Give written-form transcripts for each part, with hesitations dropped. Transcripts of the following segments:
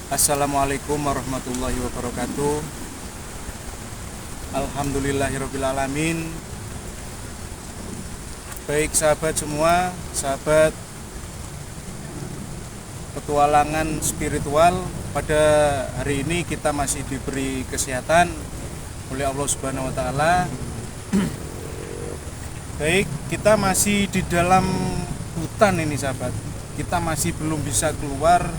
Assalamualaikum warahmatullahi wabarakatuh. Alhamdulillahirrabbilalamin. Baik sahabat semua, sahabat petualangan spiritual, pada hari ini kita masih diberi kesehatan oleh Allah Subhanahu wa taala. Baik, kita masih di dalam hutan ini sahabat. Kita masih belum bisa keluar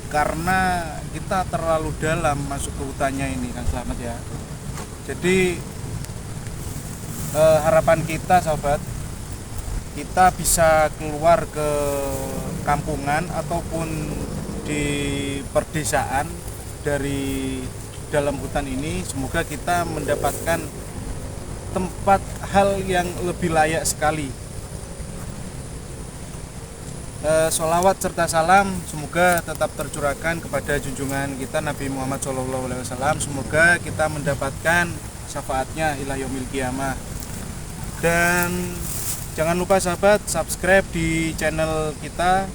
karena kita terlalu dalam masuk ke hutannya ini, kan selamat ya. Jadi harapan kita sahabat, kita bisa keluar ke kampungan ataupun di perdesaan dari dalam hutan ini. Semoga kita mendapatkan tempat hal yang lebih layak sekali. Sholawat serta salam semoga tetap tercurahkan kepada junjungan kita Nabi Muhammad SAW. Semoga kita mendapatkan syafaatnya ila yaumil qiyamah. Dan jangan lupa sahabat subscribe di channel kita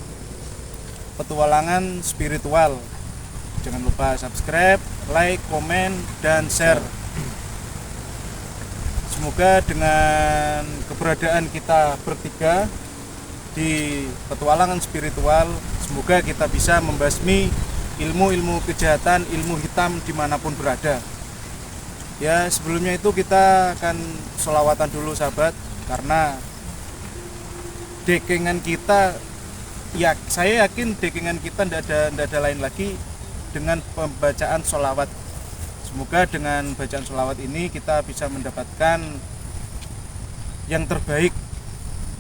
Petualangan Spiritual. Jangan lupa subscribe, like, komen, dan share. Semoga dengan keberadaan kita bertiga di petualangan spiritual, semoga kita bisa membasmi ilmu-ilmu kejahatan, ilmu hitam dimanapun berada. Ya, sebelumnya itu kita akan sholawatan dulu sahabat, karena dekengan kita, ya saya yakin dekengan kita tidak ada lain lagi dengan pembacaan sholawat. Semoga dengan bacaan sholawat ini kita bisa mendapatkan yang terbaik.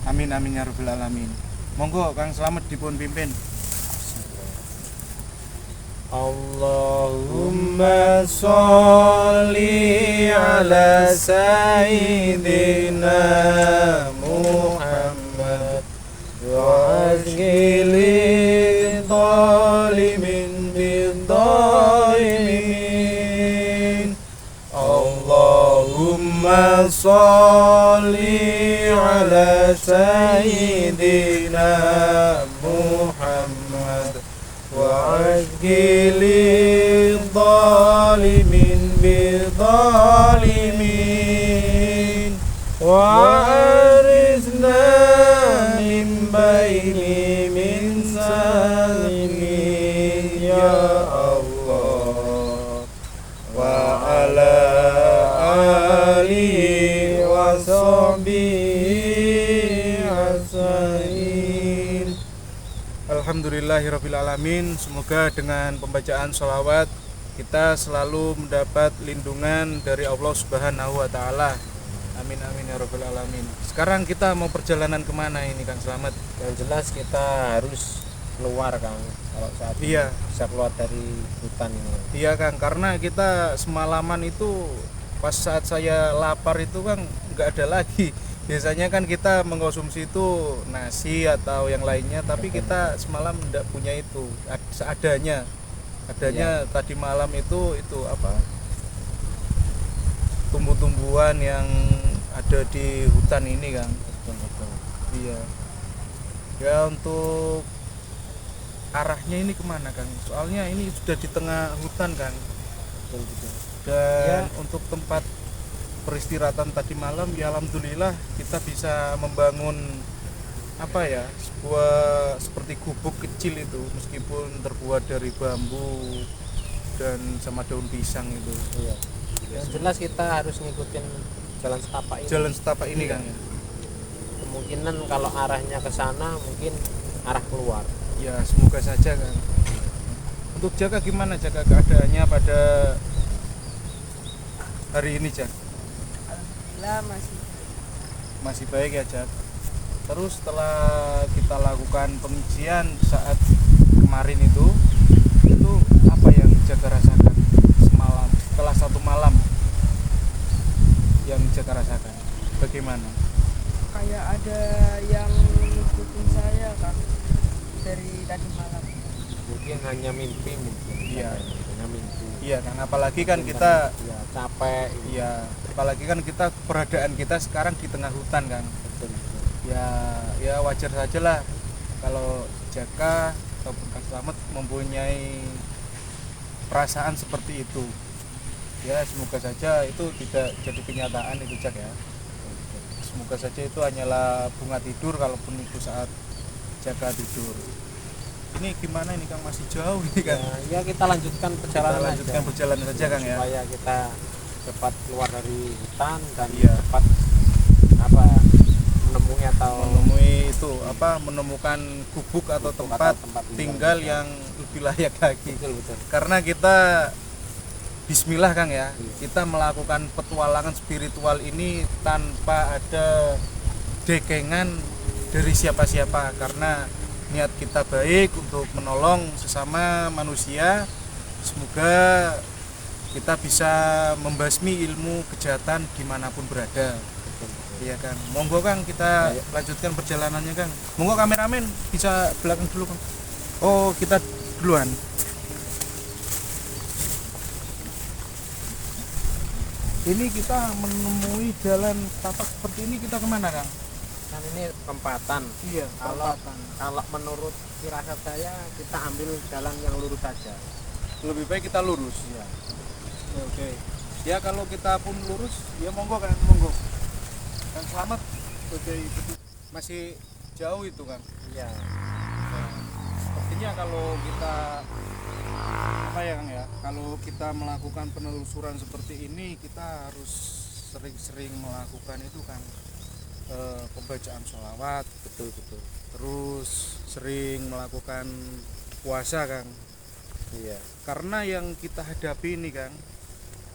Amin amin ya rabbal alamin. Monggo Kang Slamet dipun pimpin. Allahumma sholli ala sayyidina Muhammad wa azgili dhalimin bidhalimin. Allahumma sholli ala sayyidina Muhammad wa azgili dhalimin bidhalimin wa arizna min baini min salimin ya Allah wa ala alihi wa sahbihi asa'in. Alhamdulillahirabbil alamin. Semoga dengan pembacaan sholawat kita selalu mendapat lindungan dari Allah Subhanahu wa taala. Amin amin ya rabbal alamin. Sekarang kita mau perjalanan kemana ini Kang Slamet? Yang jelas kita harus keluar Kang. Kalau saat ini Iya. bisa keluar dari hutan ini. Iya Kang, karena kita semalaman itu pas saat saya lapar itu Kang nggak ada lagi. Biasanya kan kita mengkonsumsi itu nasi atau yang lainnya, tapi kita semalam tidak punya itu, seadanya. Tadi malam itu apa? Tumbuh-tumbuhan yang ada di hutan ini Kang. Betul. Iya. Ya, untuk arahnya ini kemana Kang? Soalnya ini sudah di tengah hutan Kang. Betul. Dan Ya. untuk tempat peristirahatan tadi malam, ya alhamdulillah kita bisa membangun apa ya, sebuah seperti gubuk kecil itu, meskipun terbuat dari bambu dan sama daun pisang itu. Iya. Yang jelas kita harus ngikutin jalan setapak ini. Jalan setapak ini Iya. Kang ya. Kemungkinan kalau arahnya ke sana mungkin arah keluar. Ya semoga saja Kang. Untuk jaga gimana, jaga keadaannya pada hari ini Jak? Alhamdulillah Masih baik ya Jak. Terus setelah kita lakukan pengujian saat kemarin itu apa yang Jaga rasakan semalam, setelah satu malam yang Jaga rasakan? Bagaimana? kayak ada yang ngikutin saya kan dari tadi malam. Mungkin hanya mimpi mungkin. Iya. Hanya mimpi. Iya Kang, apalagi kan kita ya capek. iya, apalagi kan kita keberadaan kita sekarang di tengah hutan Kang. Betul. Ya wajar saja lah kalau Jaka ataupun Kang Slamet mempunyai perasaan seperti itu. Ya semoga saja itu tidak jadi kenyataan itu Cak ya. Semoga saja itu hanyalah bunga tidur kalaupun itu saat Jaka tidur. Ini gimana ini Kang, masih jauh ini kan? Ya kita lanjutkan perjalanan Kita lanjutkan aja. perjalanan saja Kang ya. Supaya kita cepat keluar dari hutan dan Iya. cepat apa menemui atau menemukan gubuk atau Gubuk tempat, atau tempat tinggal tinggal kita. yang lebih layak lagi. betul. Karena kita bismillah Kang ya, Iya. kita melakukan petualangan spiritual ini tanpa ada dekengan dari siapa-siapa, karena niat kita baik untuk menolong sesama manusia. Semoga kita bisa membasmi ilmu kejahatan dimanapun berada. Iya Kang, monggo Kang, kita lanjutkan perjalanannya Kang. Monggo kameramen bisa belakang dulu Kang. Oh kita duluan. Ini kita menemui jalan tapak seperti ini, kita kemana Kang? Kan ini perempatan. Iya, Kalau menurut firasat saya kita ambil jalan yang lurus saja. lebih baik kita lurus. Iya. Oke. Ya kalau kita pun lurus, ya monggo Kang, monggo. Dan selamat sebagai masih jauh itu Kang. Iya. Sepertinya kalau kita apa ya Kang ya, kalau kita melakukan penelusuran seperti ini, kita harus sering-sering melakukan itu kan, pembacaan sholawat, Betul. terus sering melakukan puasa Kang. Iya. Karena yang kita hadapi ini Kang,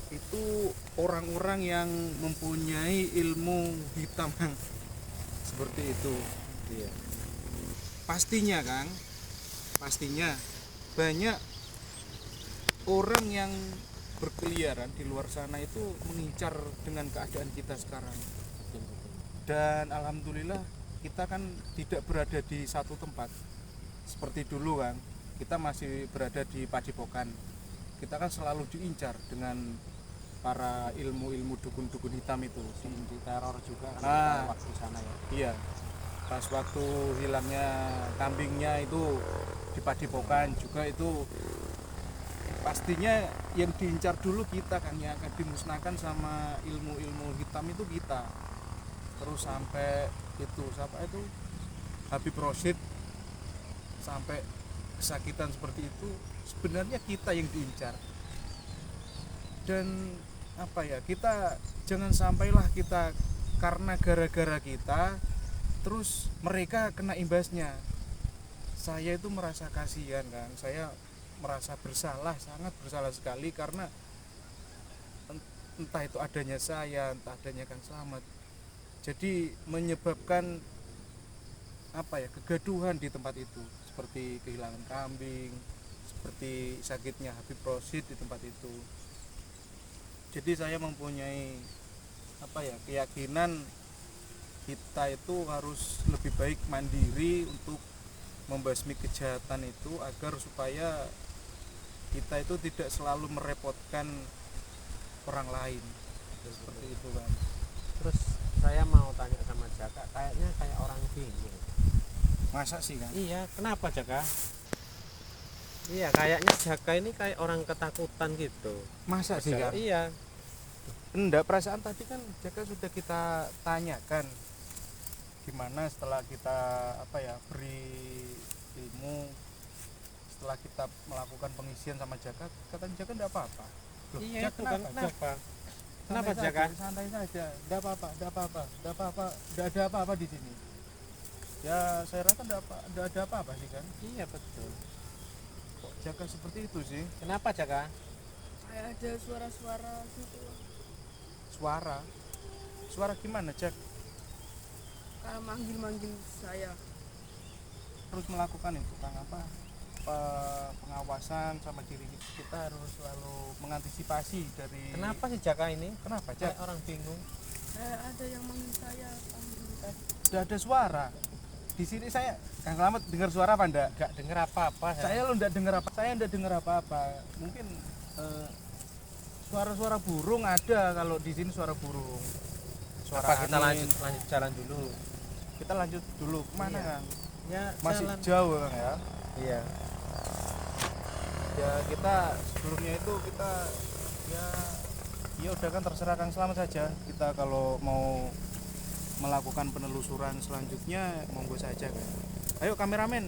itu orang-orang yang mempunyai ilmu hitam Kang, seperti itu. Iya. Pastinya Kang, pastinya banyak orang yang berkeliaran di luar sana itu mengincar dengan keadaan kita sekarang. Betul. Dan alhamdulillah kita kan tidak berada di satu tempat seperti dulu Kang. Kita masih berada di Padepokan. Kita kan selalu diincar dengan para ilmu-ilmu dukun-dukun hitam itu. Di teror juga kan Ah. waktu sana ya. Iya, pas waktu hilangnya kambingnya itu di Padepokan juga, itu pastinya yang diincar dulu kita kan, yang akan dimusnahkan sama ilmu-ilmu hitam itu kita. Terus sampai itu siapa itu, Habib Rosyid, sampai kesakitan seperti itu, sebenarnya kita yang diincar. Dan apa ya, kita jangan sampailah kita karena gara-gara kita terus mereka kena imbasnya. Saya itu merasa kasihan kan, saya merasa bersalah, sangat bersalah sekali, karena entah itu adanya saya, entah adanya Kang Slamet, jadi menyebabkan apa ya, kegaduhan di tempat itu, seperti kehilangan kambing, seperti sakitnya Habib Rosyid di tempat itu. Jadi saya mempunyai apa ya, keyakinan kita itu harus lebih baik mandiri untuk membasmi kejahatan itu, agar supaya kita itu tidak selalu merepotkan orang lain. Seperti itu kan. Terus saya mau tanya sama Jaka, kayaknya kayak orang bingung. Masa sih kan? Iya, kenapa Jaka? Iya, kayaknya Jaka ini kayak orang ketakutan gitu. Masa sih kan? Iya. Enggak, perasaan tadi kan Jaka sudah kita tanyakan gimana setelah kita apa ya, beri ilmu, setelah kita melakukan pengisian sama Jaka, kata Jaka enggak apa-apa. Loh, Iya, Jak, itu kan kenapa? Kenapa Santai Jaka? saja, santai saja, enggak apa-apa, enggak ada apa-apa di sini. Ya saya rasa enggak ada apa-apa sih kan. Iya, betul. Kok Jaka seperti itu sih? Kenapa Jaka? Kayak ada suara-suara gitu. Suara gimana Jak? Kayak manggil-manggil saya. Terus melakukan itu Kang, apa, pengawasan sama diri kita harus selalu mengantisipasi dari. Kenapa sih Jaka ini? Kenapa Kayak Jak? orang bingung. Kayak ada yang manggil saya. Udah ada suara di sini. Saya Kang Slamet dengar suara apa enggak? Gak denger apa-apa. Saya lo enggak dengar apa, saya enggak dengar apa-apa. Mungkin suara-suara burung ada, kalau di sini suara burung, suara Apa kita angin. lanjut jalan dulu? Kita lanjut dulu kemana Iya. Kang? Ya, Masih jalan. jauh Kang ya. Iya. Ya kita sebelumnya itu kita ya ya udah kan terserah Kang Slamet saja. Kita kalau mau melakukan penelusuran selanjutnya monggo saja kan. Ayo kameramen.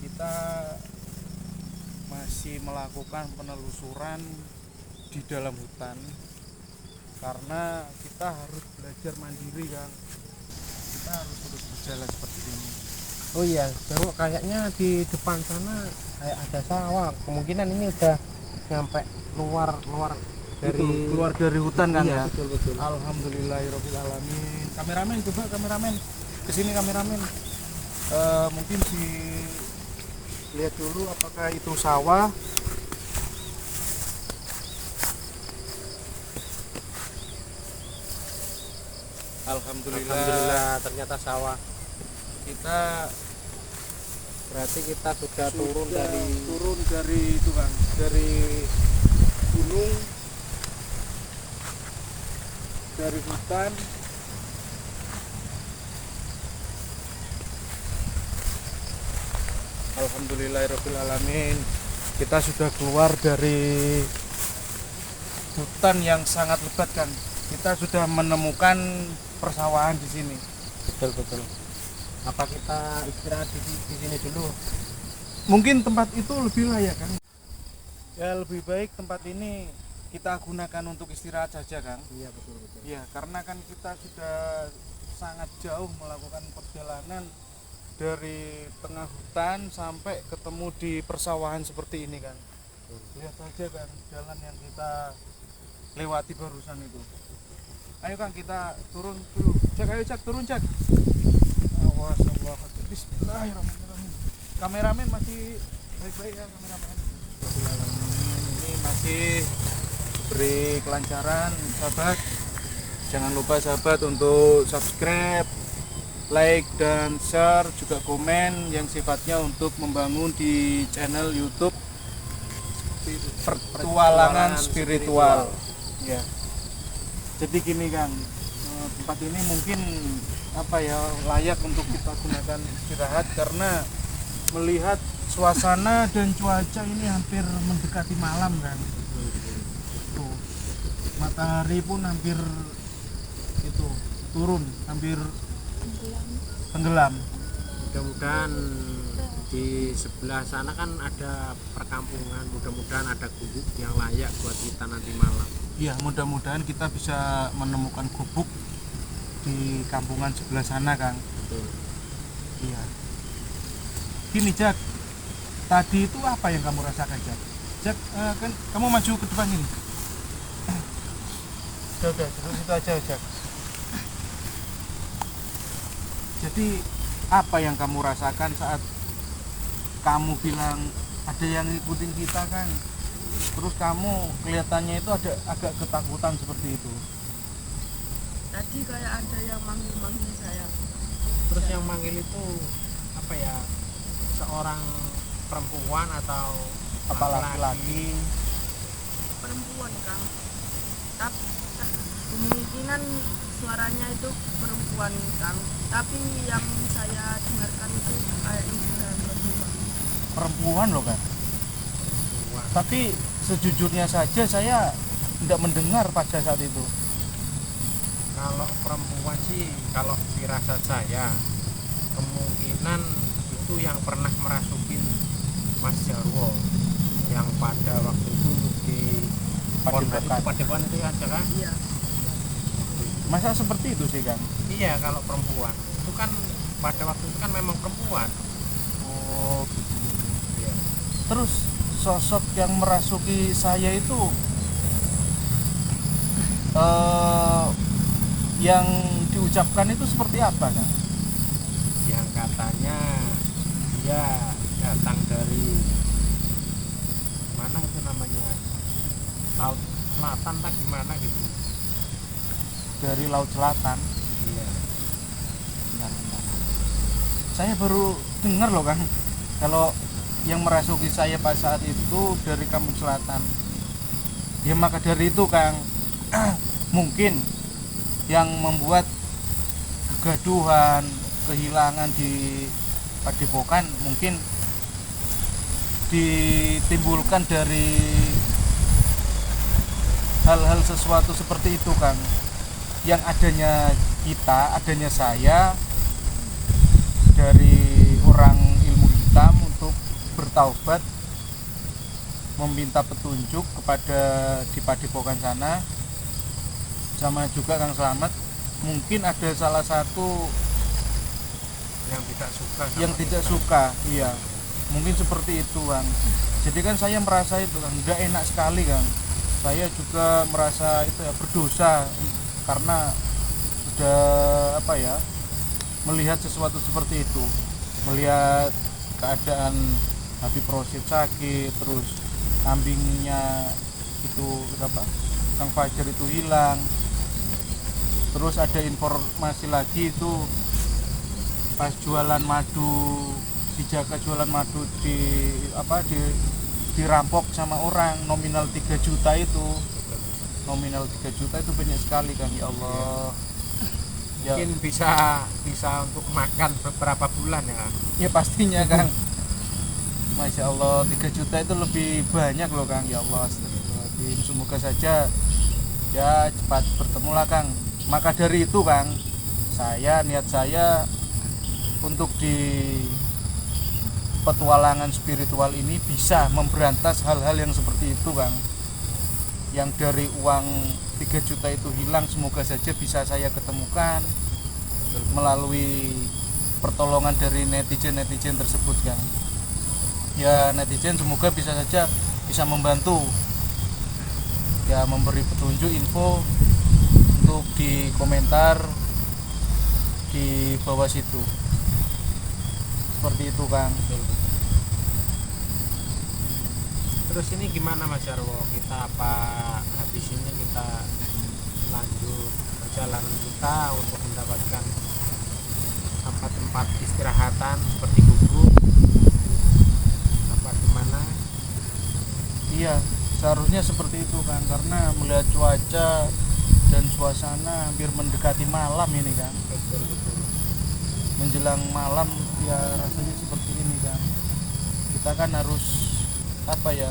Kita masih melakukan penelusuran di dalam hutan karena kita harus belajar mandiri Kang. Kita harus terus berjalan seperti ini. Oh iya, tengok kayaknya di depan sana kayak ada sawah. Kemungkinan ini udah nyampe luar dari Itu, keluar dari hutan kan iya, ya. betul. Alhamdulillahirabbil alamin. Kameramen coba kameramen kesini kameramen. Mungkin lihat dulu apakah itu sawah. Alhamdulillah ternyata sawah. Kita Berarti kita sudah turun dari itu kan, dari gunung, dari hutan. Alhamdulillahirabbil alamin. Kita sudah keluar dari hutan yang sangat lebat kan. Kita sudah menemukan persawahan di sini. betul. Apa kita istirahat di sini dulu? Mungkin tempat itu lebih layak kan. Ya lebih baik tempat ini kita gunakan untuk istirahat saja Kang. Iya betul. Ya karena kan kita sudah sangat jauh melakukan perjalanan dari tengah hutan sampai ketemu di persawahan seperti ini kan. Lihat saja kan jalan yang kita lewati barusan itu. Ayo Kang kita turun dulu. Ayo Cak turun Cak. Awas Allah. Bismillahirrahmanirrahim. Kameramen masih baik-baik ya kameramen. Ini masih beri kelancaran sahabat. Jangan lupa sahabat untuk subscribe, like dan share, juga komen yang sifatnya untuk membangun di channel YouTube Pertualangan Spiritual. Ya. Jadi gini Kang, tempat ini mungkin layak untuk kita gunakan istirahat karena melihat suasana dan cuaca ini hampir mendekati malam kan. Tuh, matahari pun hampir itu turun, hampir tenggelam. Mudah-mudahan di sebelah sana kan ada perkampungan, mudah-mudahan ada gubuk yang layak buat kita nanti malam. Ya mudah-mudahan kita bisa menemukan gubuk di kampungan sebelah sana Kang. Betul. Iya. Gini Jak, tadi itu apa yang kamu rasakan Jak? Jak, kan kamu maju ke depan ini. Udah, terus itu aja Jak. Jadi apa yang kamu rasakan saat kamu bilang ada yang ngikutin kita kan? Terus kamu kelihatannya itu ada agak ketakutan seperti itu. Tadi kayak ada yang manggil saya. Terus yang manggil itu apa ya? Seorang perempuan atau Apa laki-laki? Perempuan Kang. Tapi kemungkinan suaranya itu perempuan Kang. Tapi yang saya dengarkan itu kayaknya suara perempuan. Perempuan loh kan? Tapi sejujurnya saja saya tidak mendengar pada saat itu. Kalau perempuan sih, kalau firasat saya kemungkinan itu yang pernah merasukin Mas Jarwo yang pada waktu itu di Padepokan itu aja kan? Iya. Masa seperti itu sih kan? Iya, kalau perempuan itu kan pada waktu itu kan memang perempuan. Oh gitu. Iya. Terus sosok yang merasuki saya itu yang diucapkan itu seperti apa kan? Yang katanya dia datang dari mana itu namanya, laut selatan tak gimana gitu. Dari Laut Selatan. Iya. Bentar. Saya baru dengar loh kan, kalau yang merasuki saya pada saat itu dari Kampung Selatan. Ya maka dari itu Kang, mungkin yang membuat kegaduhan, kehilangan di Padepokan mungkin ditimbulkan dari hal-hal sesuatu seperti itu Kang, yang adanya kita, adanya saya dari orang ilmu hitam untuk bertaubat, meminta petunjuk kepada di Padepokan sana, sama juga Kang Slamet, mungkin ada salah satu yang tidak suka sama yang tidak kita. suka, iya mungkin seperti itu Kang. Jadi kan saya merasa itu kan nggak enak sekali Kang, saya juga merasa itu ya berdosa karena sudah apa ya, melihat sesuatu seperti itu, melihat keadaan Habib Rosyid sakit, terus kambingnya itu apa, Kang Fajar itu hilang, terus ada informasi lagi itu pas jualan madu, dijaga jualan madu dirampok sama orang, nominal 3 juta itu, nominal 3 juta itu banyak sekali Kang, ya Allah. Ya, Mungkin bisa untuk makan beberapa bulan ya. ya pastinya Kang. Masya Allah, 3 juta itu lebih banyak loh Kang, ya Allah. Astagfirullahaladzim. Semoga saja ya cepat bertemu lah Kang. Maka dari itu Kang, niat saya untuk di petualangan spiritual ini bisa memberantas hal-hal yang seperti itu Kang, yang dari uang 3 juta itu hilang, semoga saja bisa saya ketemukan melalui pertolongan dari netizen tersebut Kang. Ya netizen semoga bisa saja bisa membantu, ya memberi petunjuk, info untuk di komentar di bawah situ, seperti itu Kang. Terus ini gimana Mas Jarwo? Kita apa habis ini kita lanjut perjalanan kita untuk mendapatkan tempat-tempat istirahatan seperti gubuk apa gimana? Iya, seharusnya seperti itu kan, karena melihat cuaca dan suasana hampir mendekati malam ini kan, Betul. menjelang malam ya rasanya seperti ini kan. Kita kan harus apa ya,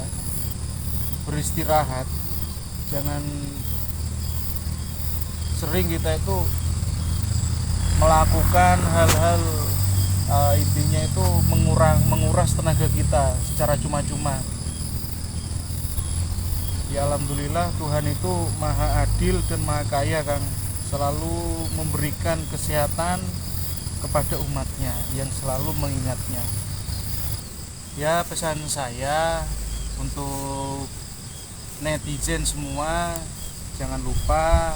beristirahat, jangan sering kita itu melakukan hal-hal intinya itu menguras tenaga kita secara cuma-cuma. Ya alhamdulillah Tuhan itu maha adil dan maha kaya Kang, selalu memberikan kesehatan kepada umatnya yang selalu mengingatnya. Ya pesan saya untuk netizen semua, jangan lupa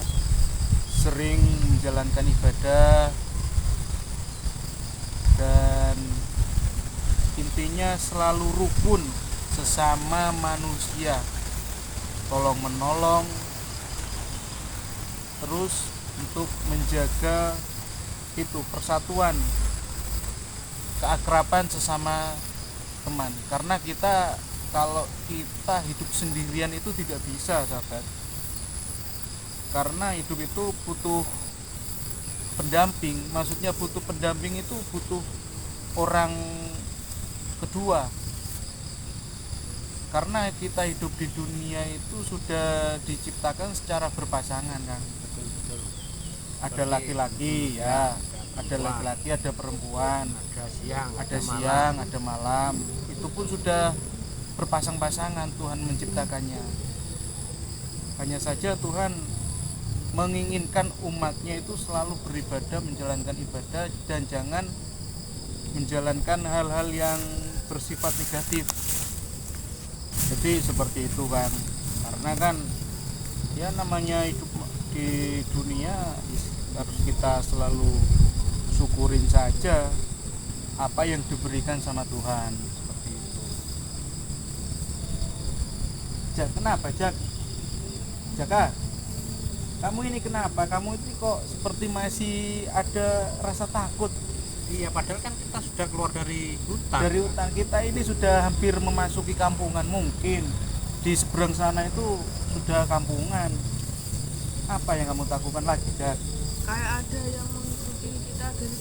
sering menjalankan ibadah, dan intinya selalu rukun sesama manusia, tolong menolong, terus untuk menjaga itu persatuan, keakraban sesama teman, karena kita kalau kita hidup sendirian itu tidak bisa sahabat, karena hidup itu butuh pendamping. Maksudnya butuh pendamping itu butuh orang kedua, karena kita hidup di dunia itu sudah diciptakan secara berpasangan kan. Betul. Ada laki-laki ya, ada perempuan, laki-laki, ada perempuan, ada siang, ada malam. siang, ada malam. Itu pun sudah berpasang-pasangan Tuhan menciptakannya. Hanya saja Tuhan menginginkan umatnya itu selalu beribadah, menjalankan ibadah, dan jangan menjalankan hal-hal yang bersifat negatif. Jadi seperti itu kan, karena kan ya namanya hidup di dunia harus kita selalu syukurin saja apa yang diberikan sama Tuhan, seperti itu. Jak, kenapa Jak? Jaka, kamu ini kenapa? Kamu ini kok seperti masih ada rasa takut? Iya, padahal kan kita sudah keluar dari hutan. Dari hutan, kita ini sudah hampir memasuki kampungan. Mungkin di seberang sana itu sudah kampungan. Apa yang kamu lakukan lagi, Jak? Kayak ada yang mengikuti kita dari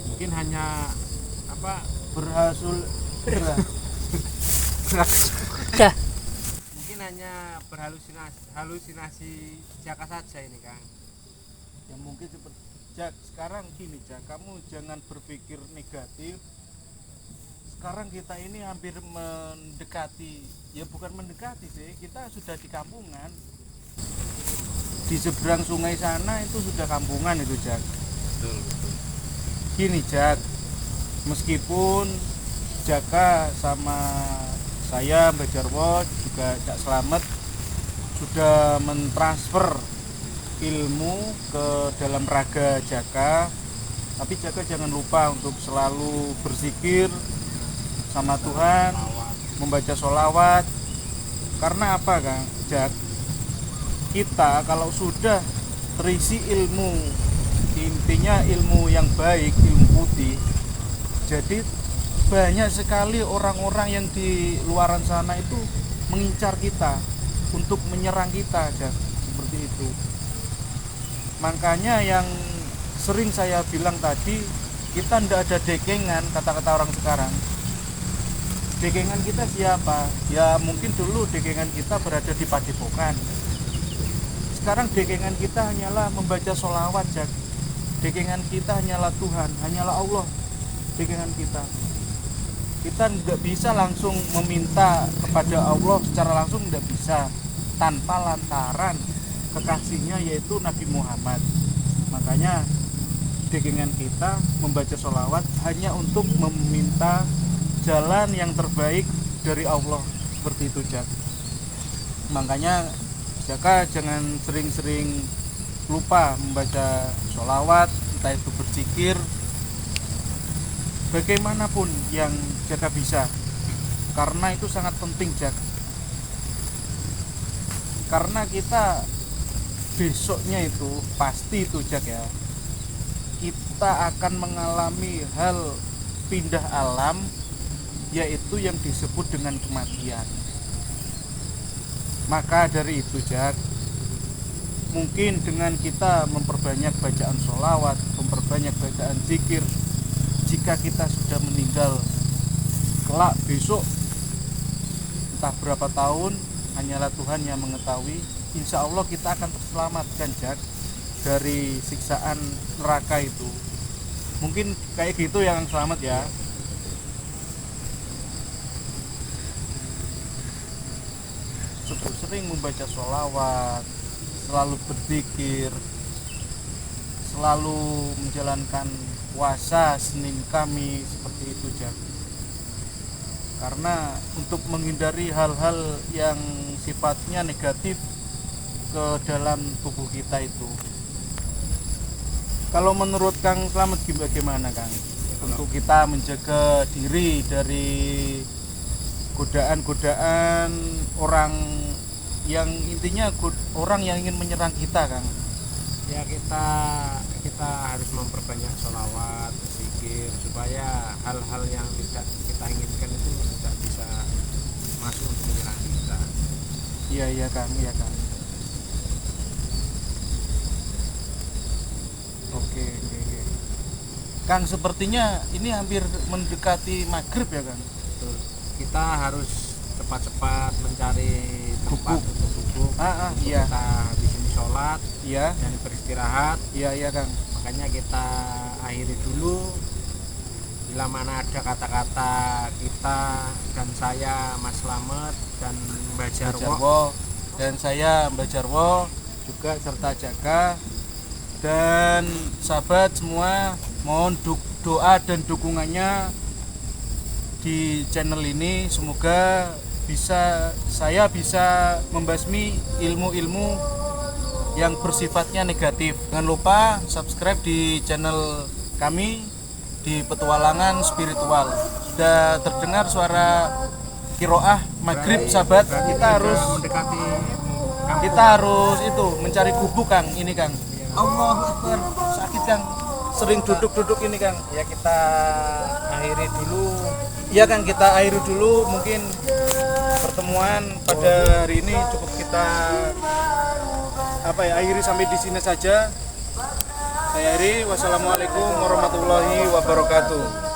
Mungkin hanya apa Berhasil mungkin hanya halusinasi Jaka saja ini, Kang. ya mungkin seperti Jak. Sekarang gini, Jak, kamu jangan berpikir negatif. Sekarang kita ini hampir mendekati, ya bukan mendekati sih, kita sudah di kampungan. Di seberang sungai sana itu sudah kampungan itu, Jak. Betul. Gini, Jak, meskipun Jaka sama saya Mbak Jarwo juga Cak Slamet sudah mentransfer ilmu ke dalam raga Jaka, tapi Jaka jangan lupa untuk selalu berzikir sama Tuhan, membaca sholawat. Karena apa, Kang Jak? Kita kalau sudah terisi ilmu, intinya ilmu yang baik, ilmu putih, jadi banyak sekali orang-orang yang di luaran sana itu mengincar kita untuk menyerang kita, Jak. Seperti itu. Makanya yang sering saya bilang tadi, kita ndak ada dekengan, kata-kata orang sekarang. Dekengan kita siapa? Ya mungkin dulu dekengan kita berada di padepokan. Sekarang dekengan kita hanyalah membaca sholawat, Jak. Dekengan kita hanyalah Tuhan, hanyalah Allah. Dekengan kita nggak bisa langsung meminta kepada Allah secara langsung, nggak bisa tanpa lantaran kekasihnya yaitu Nabi Muhammad. Makanya dekengan kita membaca sholawat hanya untuk meminta jalan yang terbaik dari Allah, seperti itu, Jak. Makanya Jaka jangan sering-sering lupa membaca sholawat, entah itu berzikir, bagaimanapun yang Jaka bisa, karena itu sangat penting, Jak. Karena kita besoknya itu pasti itu, Jak, ya, kita akan mengalami hal pindah alam, yaitu yang disebut dengan kematian. Maka dari itu, Jak, mungkin dengan kita memperbanyak bacaan sholawat, memperbanyak bacaan zikir, jika kita sudah meninggal kelak besok entah berapa tahun, hanyalah Tuhan yang mengetahui, insya Allah kita akan terselamatkan, Jak, dari siksaan neraka itu. Mungkin kayak gitu yang selamat, ya. Sering membaca sholawat, selalu berzikir, selalu menjalankan puasa Senin Kamis, seperti itu, Jak. Karena untuk menghindari hal-hal yang sifatnya negatif ke dalam tubuh kita itu. Kalau menurut Kang Slamet bagaimana, Kang? Untuk kita menjaga diri dari godaan-godaan orang yang intinya orang yang ingin menyerang kita, Kang. Ya kita harus memperbanyak sholawat, zikir, supaya hal-hal yang tidak kita inginkan itu tidak bisa masuk untuk menyerang kita. Iya, Kang, iya, Kang. Oke. Kang, sepertinya ini hampir mendekati maghrib, ya, Kang? Betul. Kita harus cepat-cepat mencari tempat Gubuk. untuk duduk. Iya. Kita di sini sholat, Iya, dan beristirahat. iya, Kang. Makanya kita akhiri dulu. Bila mana ada kata-kata kita dan saya Mas Slamet dan Mbak Jarwo, dan saya Mbak Jarwo juga serta Jaka dan sahabat semua, mohon doa dan dukungannya di channel ini. Semoga saya bisa membasmi ilmu-ilmu yang bersifatnya negatif. Jangan lupa subscribe di channel kami di Petualangan Spiritual. Sudah terdengar suara kiroah maghrib, sahabat. Kita harus itu mencari gubuk, Kang. Ini, Kang. Allahu Akbar. Sakit, Kang. Sering duduk ini, Kang. ya kita akhiri dulu. Iya, Kang, kita akhiri dulu. Mungkin pertemuan pertemuan pada hari ini cukup kita akhiri sampai di sini saja. Saya Heri, wassalamualaikum warahmatullahi wabarakatuh.